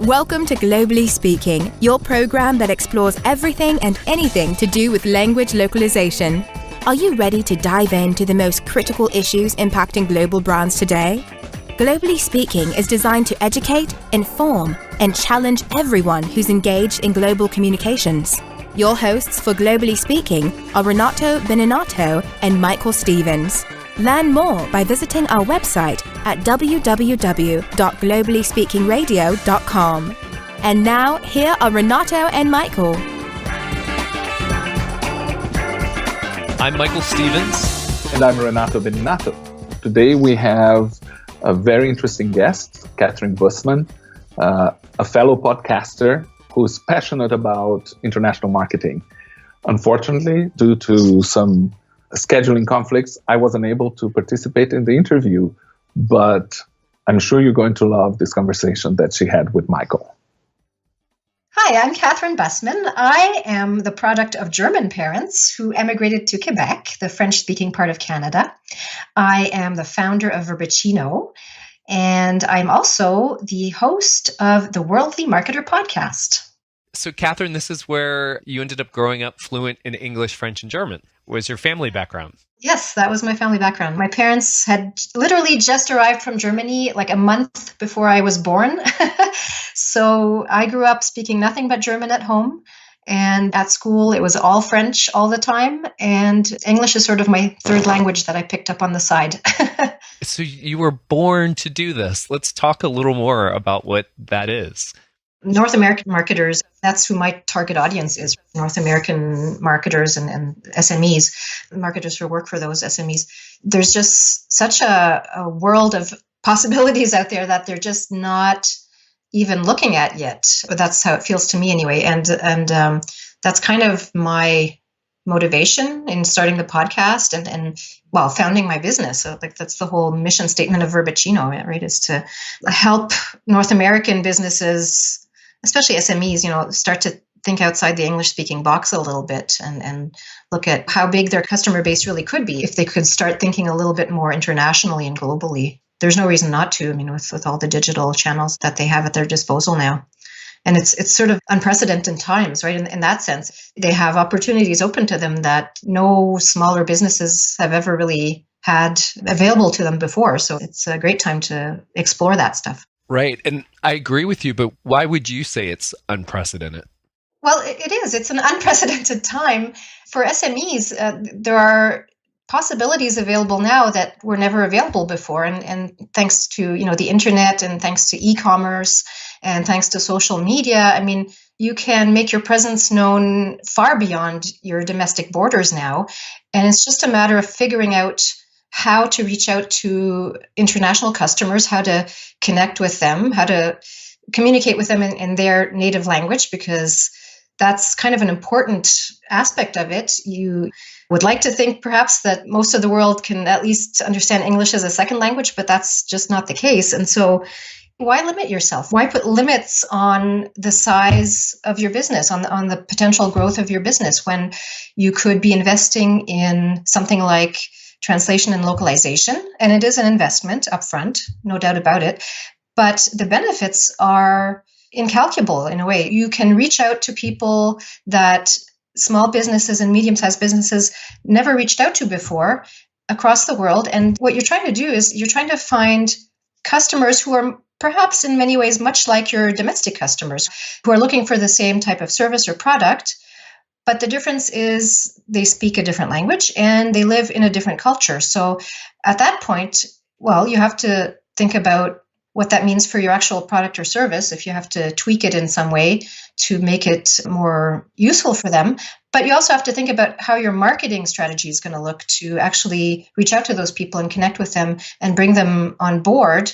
Welcome to Globally Speaking, your program that explores everything and anything to do with language localization. Are you ready to dive into the most critical issues impacting global brands today? Globally Speaking is designed to educate, inform, and challenge everyone who's engaged in global communications. Your hosts for Globally Speaking are Renato Beninatto and Michael Stevens. Learn more by visiting our website at www.globallyspeakingradio.com. And now, here are Renato and Michael. I'm Michael Stevens. And I'm Renato Beninatto. Today we have a very interesting guest, Catherine Bussmann, a fellow podcaster who's passionate about international marketing. Unfortunately, due to some scheduling conflicts, I wasn't able to participate in the interview, but I'm sure you're going to love this conversation that she had with Michael. Hi, I'm Catherine Bussmann. I am the product of German parents who emigrated to Quebec, the French-speaking part of Canada. I am the founder of Verbicino, and I'm also the host of the Worldly Marketer podcast. So, Catherine, this is where you ended up growing up fluent in English, French, and German. What was your family background? Yes, that was my family background. My parents had literally just arrived from Germany like a month before I was born. So I grew up speaking nothing but German at home. And at school, it was all French all the time. And English is sort of my third language that I picked up on the side. So you were born to do this. Let's talk a little more about what that is. North American marketers, that's who my target audience is. North American marketers and SMEs, marketers who work for those SMEs. There's just such a world of possibilities out there that they're just not even looking at yet. But that's how it feels to me anyway. And that's kind of my motivation in starting the podcast and founding my business. So like that's the whole mission statement of Verbicino, right? Is to help North American businesses, especially SMEs, start to think outside the English-speaking box a little bit and look at how big their customer base really could be if they could start thinking a little bit more internationally and globally. There's no reason not to, with all the digital channels that they have at their disposal now. And it's sort of unprecedented times, right? In that sense, they have opportunities open to them that no smaller businesses have ever really had available to them before. So it's a great time to explore that stuff. Right. And I agree with you, but why would you say it's unprecedented? Well, it is. It's an unprecedented time. For SMEs, there are possibilities available now that were never available before. And thanks to, the internet and thanks to e-commerce and thanks to social media, you can make your presence known far beyond your domestic borders now. And it's just a matter of figuring out how to reach out to international customers, how to connect with them, how to communicate with them in their native language, because that's kind of an important aspect of it. You would like to think perhaps that most of the world can at least understand English as a second language, but that's just not the case. And so why limit yourself? Why put limits on the size of your business, on the potential growth of your business, when you could be investing in something like translation and localization? And it is an investment upfront, no doubt about it. But the benefits are incalculable in a way. You can reach out to people that small businesses and medium-sized businesses never reached out to before across the world. And what you're trying to do is you're trying to find customers who are perhaps in many ways much like your domestic customers, who are looking for the same type of service or product. But the difference is they speak a different language and they live in a different culture. So at that point, you have to think about what that means for your actual product or service, if you have to tweak it in some way to make it more useful for them. But you also have to think about how your marketing strategy is going to look to actually reach out to those people and connect with them and bring them on board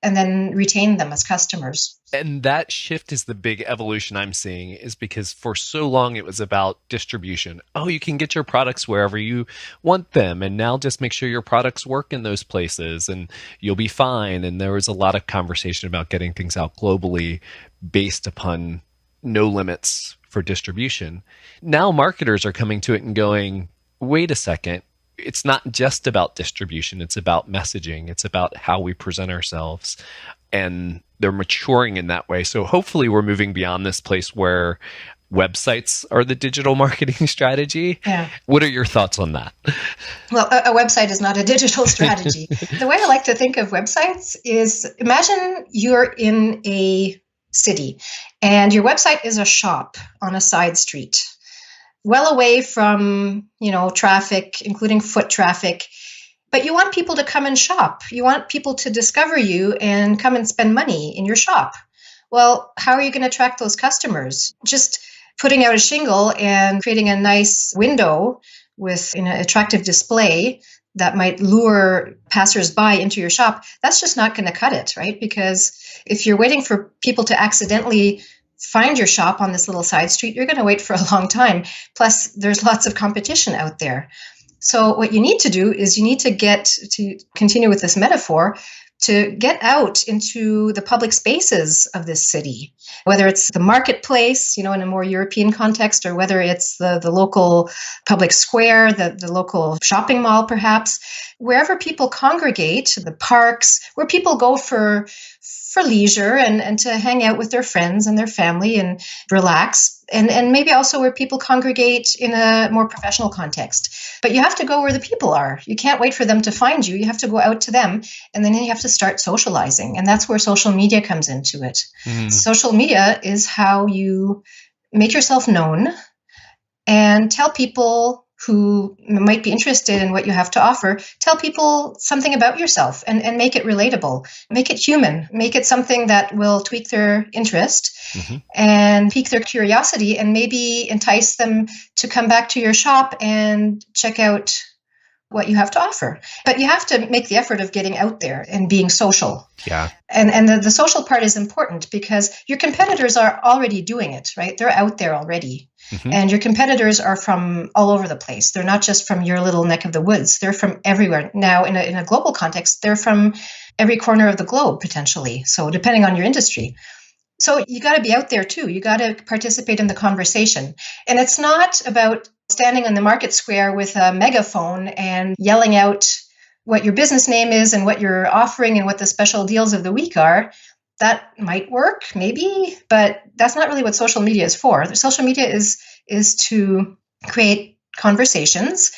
and then retain them as customers. And that shift is the big evolution I'm seeing, is because for so long it was about distribution. Oh, you can get your products wherever you want them. And now just make sure your products work in those places and you'll be fine. And there was a lot of conversation about getting things out globally based upon no limits for distribution. Now marketers are coming to it and going, wait a second. It's not just about distribution. It's about messaging. It's about how we present ourselves. And they're maturing in that way. So hopefully we're moving beyond this place where websites are the digital marketing strategy. Yeah. What are your thoughts on that? Well, a website is not a digital strategy. The way I like to think of websites is, imagine you're in a city and your website is a shop on a side street, well away from, traffic, including foot traffic. But you want people to come and shop. You want people to discover you and come and spend money in your shop. Well, how are you going to attract those customers? Just putting out a shingle and creating a nice window with an attractive display that might lure passersby into your shop, that's just not going to cut it, right? Because if you're waiting for people to accidentally find your shop on this little side street, you're going to wait for a long time. Plus, there's lots of competition out there. So what you need to do is you need to continue with this metaphor, to get out into the public spaces of this city, whether it's the marketplace, in a more European context, or whether it's the local public square, the local shopping mall, perhaps, wherever people congregate, the parks, where people go for leisure and to hang out with their friends and their family and relax. And maybe also where people congregate in a more professional context. But you have to go where the people are. You can't wait for them to find you. You have to go out to them, and then you have to start socializing. And that's where social media comes into it. Social media is how you make yourself known and tell people who might be interested in what you have to offer, tell people something about yourself and make it relatable, make it human, make it something that will tweak their interest and pique their curiosity and maybe entice them to come back to your shop and check out what you have to offer. But you have to make the effort of getting out there and being social. Yeah. And the social part is important because your competitors are already doing it, right? They're out there already. And your competitors are from all over the place. They're not just from your little neck of the woods. They're from everywhere. Now, in a global context, they're from every corner of the globe, potentially. So depending on your industry. So you got to be out there too. You got to participate in the conversation. And it's not about standing on the market square with a megaphone and yelling out what your business name is and what you're offering and what the special deals of the week are. That might work, maybe, but that's not really what social media is for. Social media is to create conversations,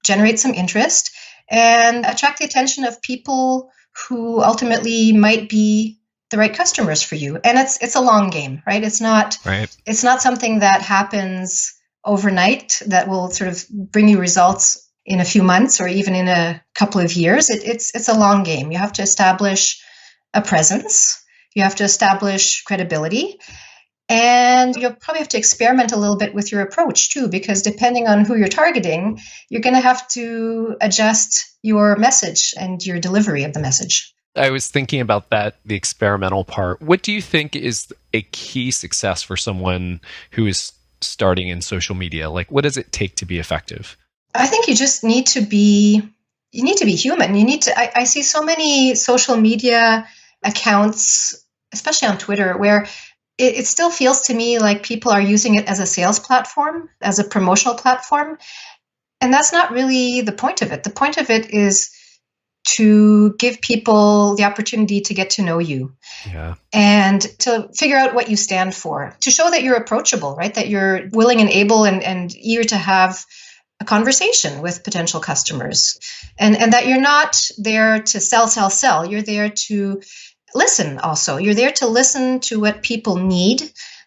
generate some interest, and attract the attention of people who ultimately might be the right customers for you. And it's a long game, right? It's not something that happens overnight that will sort of bring you results in a few months or even in a couple of years. It's a long game. You have to establish a presence. You have to establish credibility, and you'll probably have to experiment a little bit with your approach too, because depending on who you're targeting, you're going to have to adjust your message and your delivery of the message. I was thinking about that, the experimental part. What do you think is a key success for someone who is starting in social media? Like, what does it take to be effective? I think you just need to be human. I see so many social media accounts, especially on Twitter, where it still feels to me like people are using it as a sales platform, as a promotional platform. And that's not really the point of it. The point of it is to give people the opportunity to get to know you and to figure out what you stand for, to show that you're approachable, right? That you're willing and able and eager to have a conversation with potential customers, and that you're not there to sell. You're there to listen also. You're there to listen to what people need,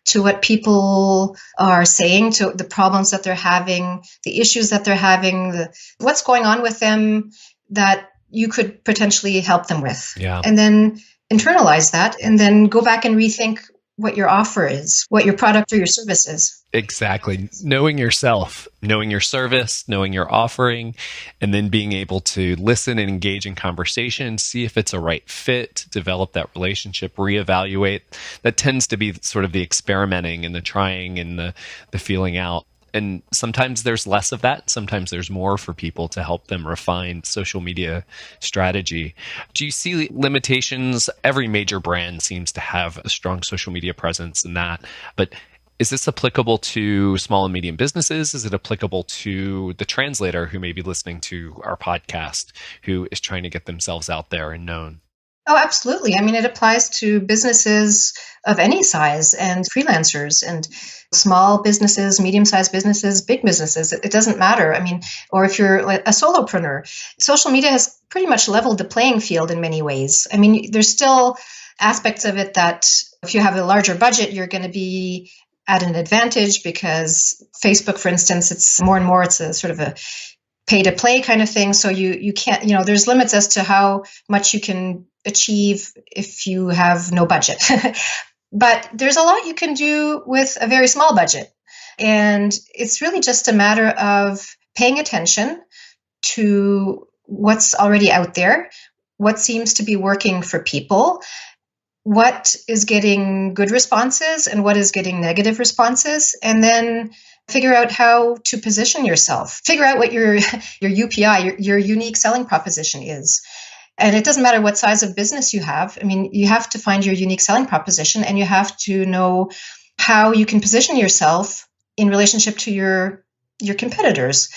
to what people are saying, to the problems that they're having, the issues that they're having, what's going on with them that you could potentially help them with. Yeah. And then internalize that and then go back and rethink what your offer is, what your product or your service is. Exactly. Knowing yourself, knowing your service, knowing your offering, and then being able to listen and engage in conversation, see if it's a right fit, develop that relationship, reevaluate. That tends to be sort of the experimenting and the trying and the feeling out. And sometimes there's less of that. Sometimes there's more for people to help them refine social media strategy. Do you see limitations? Every major brand seems to have a strong social media presence in that. But is this applicable to small and medium businesses? Is it applicable to the translator who may be listening to our podcast, who is trying to get themselves out there and known? Oh, absolutely. I mean, it applies to businesses of any size and freelancers and small businesses, medium-sized businesses, big businesses. It doesn't matter. I mean, or if you're like a solopreneur, social media has pretty much leveled the playing field in many ways. I mean, there's still aspects of it that if you have a larger budget, you're going to be at an advantage because Facebook, for instance, it's more and more, it's a sort of a pay to play kind of thing. So you can't, there's limits as to how much you can achieve if you have no budget. But there's a lot you can do with a very small budget. And it's really just a matter of paying attention to what's already out there, what seems to be working for people, what is getting good responses and what is getting negative responses, and then figure out how to position yourself. Figure out what your UPI, your unique selling proposition is. And it doesn't matter what size of business you have. I mean, you have to find your unique selling proposition, and you have to know how you can position yourself in relationship to your competitors.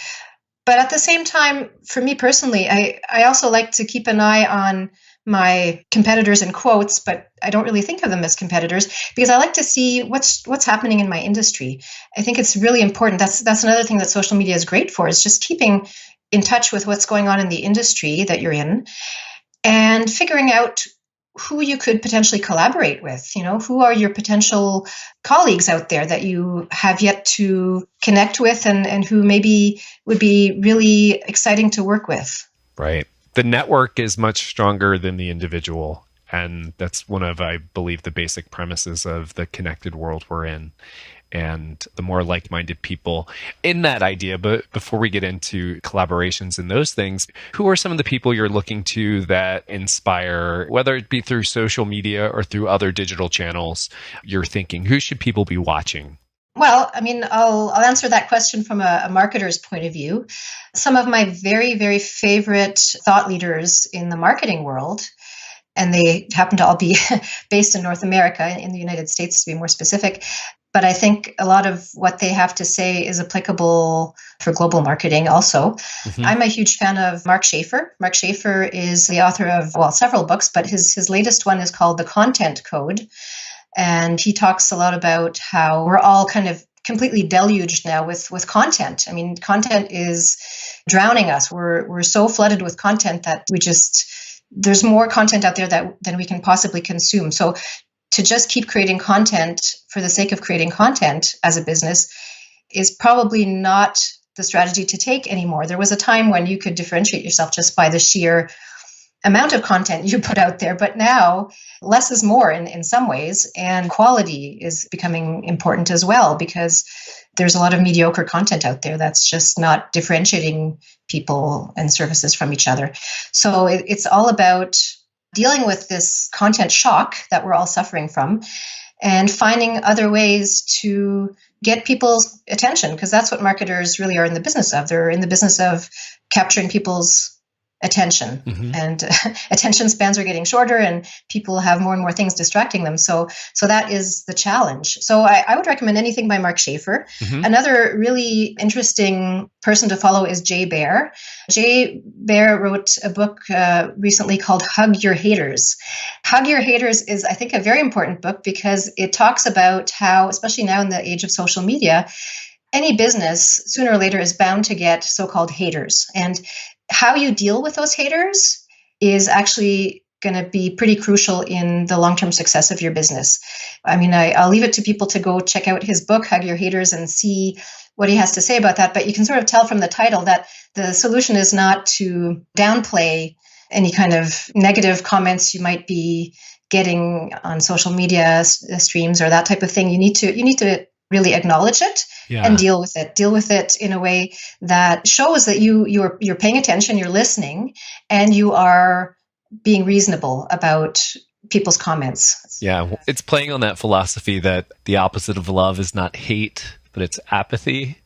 But at the same time, for me personally, I also like to keep an eye on my competitors in quotes, but I don't really think of them as competitors because I like to see what's happening in my industry. I think it's really important. That's another thing that social media is great for, is just keeping in touch with what's going on in the industry that you're in and figuring out who you could potentially collaborate with. Who are your potential colleagues out there that you have yet to connect with and who maybe would be really exciting to work with. Right. The network is much stronger than the individual. And that's one of, I believe, the basic premises of the connected world we're in. And the more like-minded people in that idea. But before we get into collaborations and those things, who are some of the people you're looking to that inspire, whether it be through social media or through other digital channels, you're thinking, who should people be watching? Well, I mean, I'll answer that question from a marketer's point of view. Some of my very, very favorite thought leaders in the marketing world, and they happen to all be based in North America, in the United States to be more specific, but I think a lot of what they have to say is applicable for global marketing also. Mm-hmm. I'm a huge fan of Mark Schaefer. Mark Schaefer is the author of, several books, but his latest one is called The Content Code. And he talks a lot about how we're all kind of completely deluged now with content. I mean, content is drowning us. We're so flooded with content that there's more content out there than we can possibly consume. So to just keep creating content for the sake of creating content as a business is probably not the strategy to take anymore. There was a time when you could differentiate yourself just by the sheer amount of content you put out there, but now less is more in some ways, and quality is becoming important as well because there's a lot of mediocre content out there that's just not differentiating people and services from each other. So it's all about dealing with this content shock that we're all suffering from and finding other ways to get people's attention, because that's what marketers really are in the business of. They're in the business of capturing people's attention. Mm-hmm. And attention spans are getting shorter and people have more and more things distracting them. So that is the challenge. So I would recommend anything by Mark Schaefer. Mm-hmm. Another really interesting person to follow is Jay Baer. Jay Baer wrote a book recently called Hug Your Haters. Hug Your Haters is, I think, a very important book because it talks about how, especially now in the age of social media, any business sooner or later is bound to get so-called haters. And how you deal with those haters is actually going to be pretty crucial in the long-term success of your business. I mean, I'll leave it to people to go check out his book, Hug Your Haters, and see what he has to say about that. But you can sort of tell from the title that the solution is not to downplay any kind of negative comments you might be getting on social media streams or that type of thing. You need to really acknowledge it. Yeah. And deal with it in a way that shows that you're paying attention, you're listening, and you are being reasonable about people's comments. Yeah, it's playing on that philosophy that the opposite of love is not hate, but it's apathy.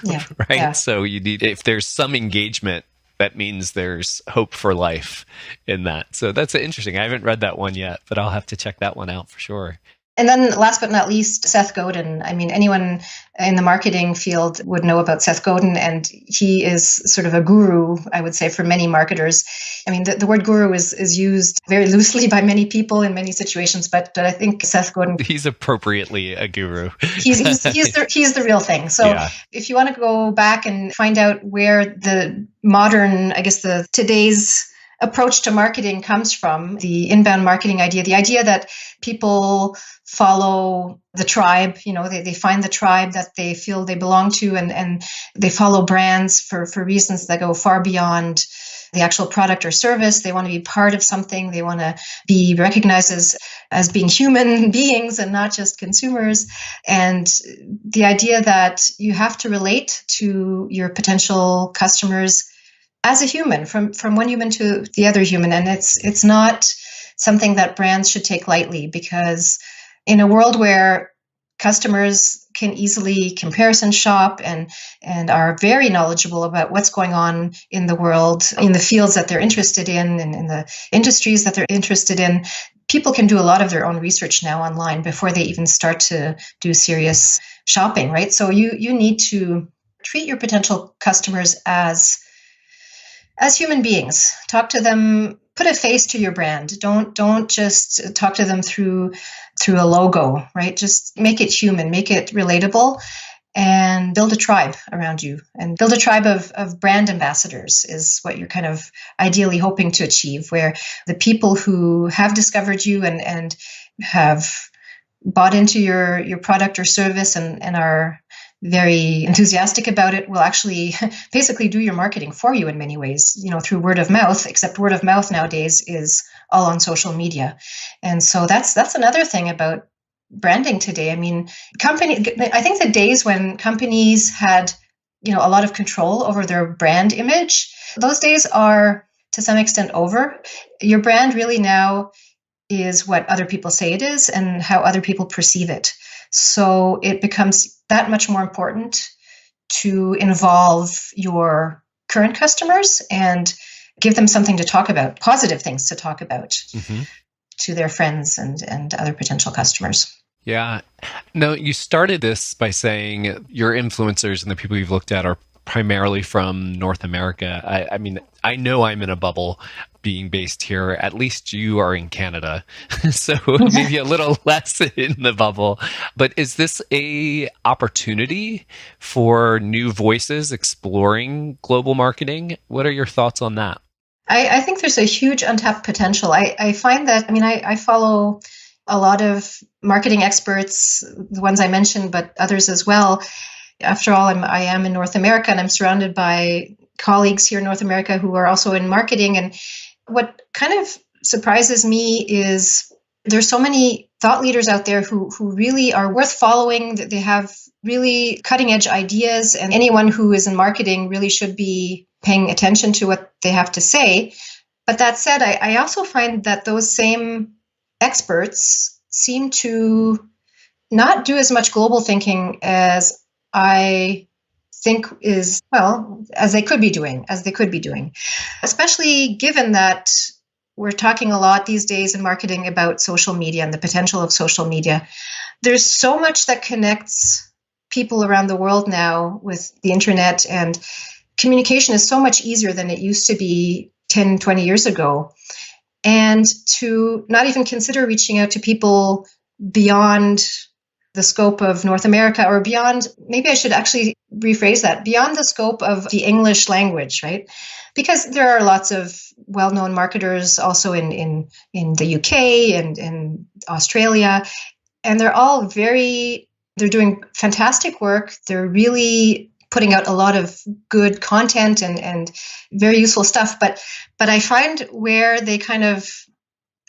Yeah. Right? Yeah. So if there's some engagement, that means there's hope for life in that. So that's interesting. I haven't read that one yet, but I'll have to check that one out for sure. And then last but not least, Seth Godin. I mean, anyone in the marketing field would know about Seth Godin, and he is sort of a guru, I would say, for many marketers. I mean, the word guru is used very loosely by many people in many situations, but I think Seth Godin, he's appropriately a guru. he's the real thing. So Yeah. if you want to go back and find out where the modern, I guess the today's approach to marketing comes from, the inbound marketing idea, the idea that people follow the tribe, they find the tribe that they feel they belong to, and they follow brands for reasons that go far beyond the actual product or service. They want to be part of something. They want to be recognized as being human beings and not just consumers. And the idea that you have to relate to your potential customers as a human, from one human to the other human. And it's not something that brands should take lightly, because in a world where customers can easily comparison shop and are very knowledgeable about what's going on in the world, in the fields that they're interested in, and in the industries that they're interested in, people can do a lot of their own research now online before they even start to do serious shopping, right? So you need to treat your potential customers as human beings. Talk to them, put a face to your brand. Don't just talk to them through a logo, right? Just make it human, make it relatable, and build a tribe around you. And build a tribe of brand ambassadors is what you're kind of ideally hoping to achieve, where the people who have discovered you and have bought into your product or service and are very enthusiastic about it will actually basically do your marketing for you in many ways, through word of mouth, except word of mouth nowadays is all on social media. And so that's another thing about branding today. I mean, I think the days when companies had, a lot of control over their brand image, those days are to some extent over. Your brand really now is what other people say it is and how other people perceive it. So it becomes that much more important to involve your current customers and give them something to talk about, positive things to talk about to their friends and other potential customers. Yeah. No, you started this by saying your influencers and the people you've looked at are primarily from North America. I mean, I know I'm in a bubble being based here. At least you are in Canada. So maybe a little less in the bubble. But is this a opportunity for new voices exploring global marketing? What are your thoughts on that? I think there's a huge untapped potential. I find that, I follow a lot of marketing experts, the ones I mentioned, but others as well. After all, I am in North America, and I'm surrounded by colleagues here in North America who are also in marketing. And what kind of surprises me is there's so many thought leaders out there who really are worth following. They have really cutting edge ideas, and anyone who is in marketing really should be paying attention to what they have to say. But that said, I also find that those same experts seem to not do as much global thinking as I think is, as they could be doing, especially given that we're talking a lot these days in marketing about social media and the potential of social media. There's so much that connects people around the world now with the internet, and communication is so much easier than it used to be 10, 20 years ago. And to not even consider reaching out to people beyond the scope of North America, or beyond, maybe I should actually rephrase that, beyond the scope of the English language, right? Because there are lots of well-known marketers also in the UK and in Australia, and they're all they're doing fantastic work. They're really putting out a lot of good content and very useful stuff. But I find where they kind of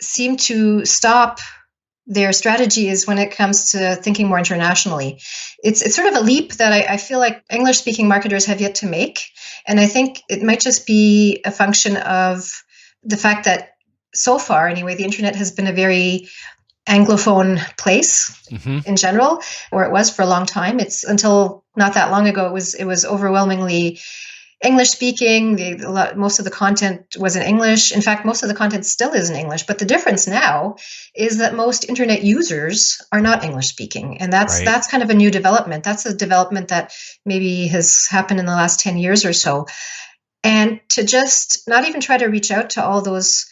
seem to stop their strategy is when it comes to thinking more internationally. It's sort of a leap that I feel like English-speaking marketers have yet to make. And I think it might just be a function of the fact that so far, anyway, the internet has been a very Anglophone place in general, or it was for a long time. It's until not that long ago, it was overwhelmingly English speaking. Most of the content was in English. In fact, most of the content still is in English. But the difference now is that most internet users are not English speaking. And that's kind of a new development. That's a development that maybe has happened in the last 10 years or so. And to just not even try to reach out to all those,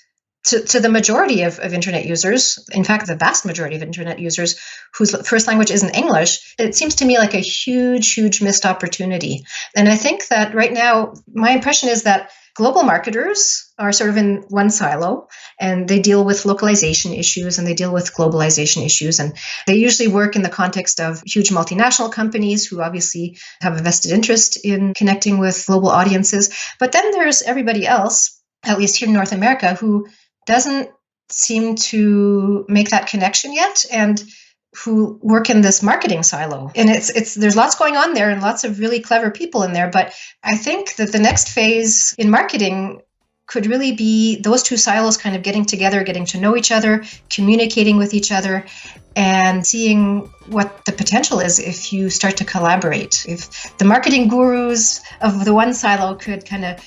to the majority of internet users, in fact, the vast majority of internet users whose first language isn't English, it seems to me like a huge, huge missed opportunity. And I think that right now, my impression is that global marketers are sort of in one silo, and they deal with localization issues and they deal with globalization issues. And they usually work in the context of huge multinational companies who obviously have a vested interest in connecting with global audiences. But then there's everybody else, at least here in North America, who doesn't seem to make that connection yet, and who work in this marketing silo. And there's lots going on there and lots of really clever people in there. But I think that the next phase in marketing could really be those two silos kind of getting together, getting to know each other, communicating with each other, and seeing what the potential is if you start to collaborate. If the marketing gurus of the one silo could kind of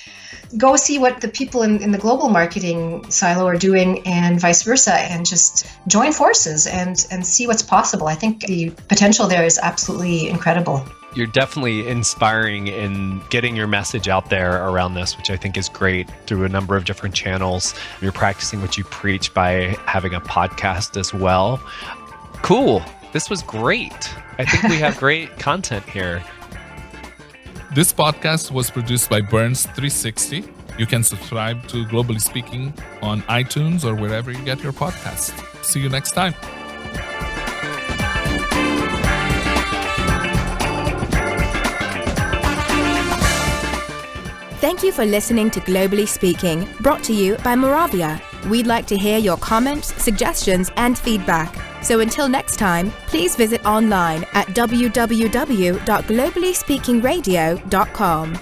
go see what the people in the global marketing silo are doing and vice versa, and just join forces and see what's possible. I think the potential there is absolutely incredible. You're definitely inspiring in getting your message out there around this, which I think is great, through a number of different channels. You're practicing what you preach by having a podcast as well. Cool. This was great. I think we have great content here. This podcast was produced by Burns 360. You can subscribe to Globally Speaking on iTunes or wherever you get your podcasts. See you next time. Thank you for listening to Globally Speaking, brought to you by Moravia. We'd like to hear your comments, suggestions, and feedback. So until next time, please visit online at www.globallyspeakingradio.com.